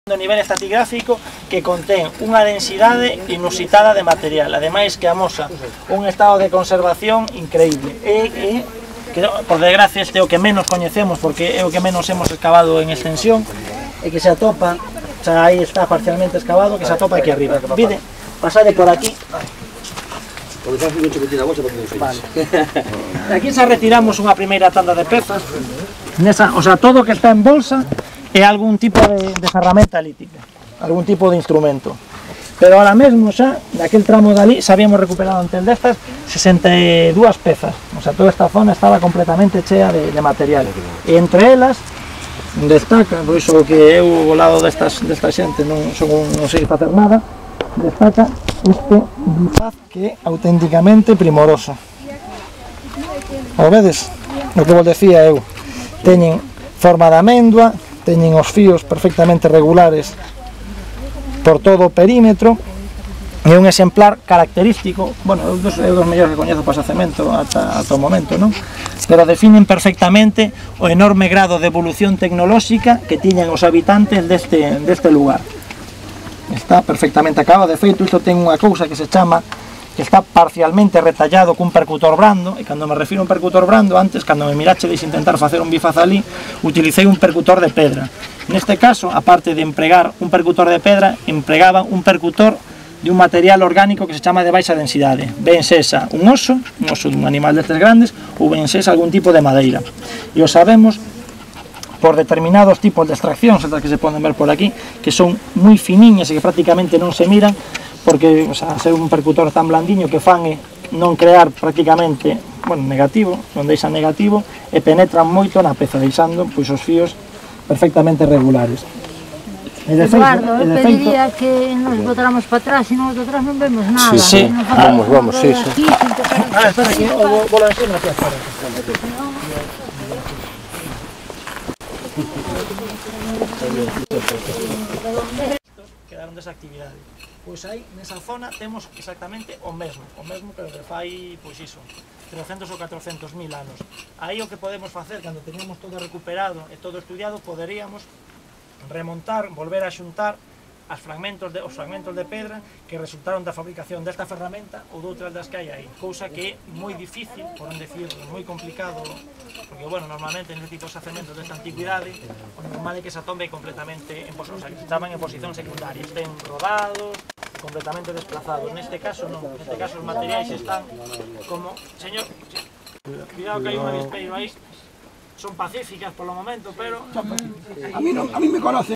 do nivel estratigráfico que contén unha densidade inusitada de material, ademais que amosa un estado de conservación increíble e que, por desgracia, este é o que menos coñecemos porque é o que menos hemos excavado en extensión e que se atopa, xa aí está parcialmente excavado, que se atopa aquí arriba. Vide, pasade por aquí. Vale. Aquí xa retiramos unha primeira tanda de pezas, nesa, o sea, todo o que está en bolsa é algún tipo de ferramenta lítica, algún tipo de instrumento. Pero ahora mesmo xa, daquel tramo dali, xa habíamos recuperado antes destas 62 pezas. O sea, toda esta zona estaba completamente chea de material. E entre elas, destaca, por iso que eu ao lado desta xente non sei facer nada, destaca este bifaz que é auténticamente primoroso. O vedes? O que vos decía eu. Teñen forma de amendua, teñen os fíos perfectamente regulares por todo o perímetro, e un exemplar característico, bueno, é dos mellores que coñezo para xacemento ata o momento, non? Pero definen perfectamente o enorme grado de evolución tecnolóxica que tiñan os habitantes deste lugar. Está perfectamente acabado, de feito, isto ten unha cousa que se chama que está parcialmente retallado cun percutor brando, e cando me refiro a un percutor brando, antes, cando me mirachedes intentar facer un bifaz ali, utilicei un percutor de pedra. Neste caso, aparte de empregar un percutor de pedra, empregaban un percutor de un material orgánico que se chama de baixa densidade. Ben sesa un oso dun animal destes grandes, ou ben sesa algún tipo de madeira. E o sabemos por determinados tipos de extraccións, estas que se poden ver por aquí, que son moi finiñas e que prácticamente non se miran, porque, o sea, ser un percutor tan blandiño que fan é non crear prácticamente, bueno, negativo, non deixan negativo, e penetran moito na peza, deixando pois os fíos perfectamente regulares. Eduardo, eu pediría que nos botáramos para atrás, e nos atrás non vemos nada. Sí, vamos, sí. Espera, que vou la encima aquí afuera. Quedaron desa actividade. Pois aí, nesa zona, temos exactamente o mesmo pero que fai, pois iso, 300 ou 400.000 anos. Aí o que podemos facer, cando teníamos todo recuperado e todo estudiado, poderíamos remontar, volver a xuntar os fragmentos de pedra que resultaron da fabricación desta ferramenta ou doutras das que hai aí, cousa que é moi difícil, por non decir moi complicado, porque, bueno, normalmente neste tipo de xacementos desta antigüidade, o normal é que se atombe completamente, o sea, que se chaman en posicións secundarias, estén rodados, completamente desplazados. Neste caso non, neste caso os materiais están como, señor, cuidado que hai un avispeiro aí, son pacíficas polo momento, pero... A mí me conoce